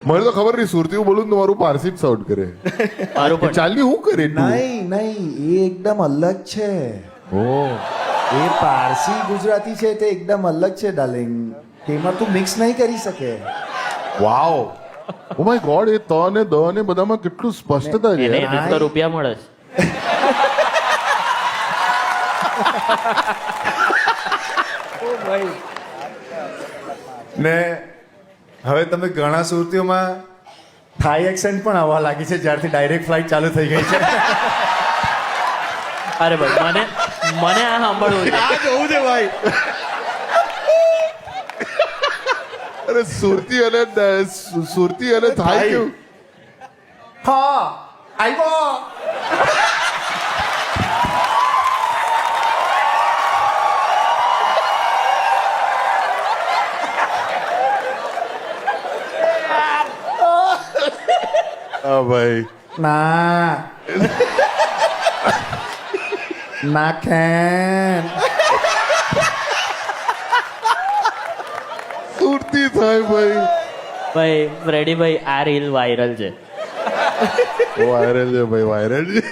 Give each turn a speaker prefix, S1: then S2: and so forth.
S1: મને તો ખબર નહીં સુરતી બોલું ને તો મારું પારસી જ સાઉન્ડ કરે
S2: મારું પણ
S1: ચાલી હું કરે તું?
S3: નહીં એ એકદમ અલગ છે.
S1: ઓ
S3: એ પારસી ગુજરાતી છે તે એકદમ અલગ છે ડાર્લિંગ. તેમાં તું મિક્સ નહીં કરી શકે.
S1: વાવ ઓ માય ગોડ એ ત ને દ ને બધામાં કેટલું સ્પષ્ટતા છે
S2: એને
S1: યાર.
S2: એને તો રૂપિયા મળે છે.
S3: ને હવે તમે ઘણા સુરતીઓમાં થાઈ એક્સેન્ટ પણ આવવા લાગી છે જ્યારથી ડાયરેક્ટ ફ્લાઇટ ચાલુ થઈ ગઈ છે.
S2: અરે ભાઈ મને મને આ સાંભળવું છે.
S3: આ જોવું છે ભાઈ.
S1: અરે સુરતી અને થાય કેવું
S3: હા આવ્યો.
S1: હા ભાઈ
S3: ના નાખેન
S1: સુરતી થાય ભાઈ
S2: ભાઈ રેડી ભાઈ આ રીલ વાયરલ છે.
S1: વાયરલ છે ભાઈ વાયરલ છે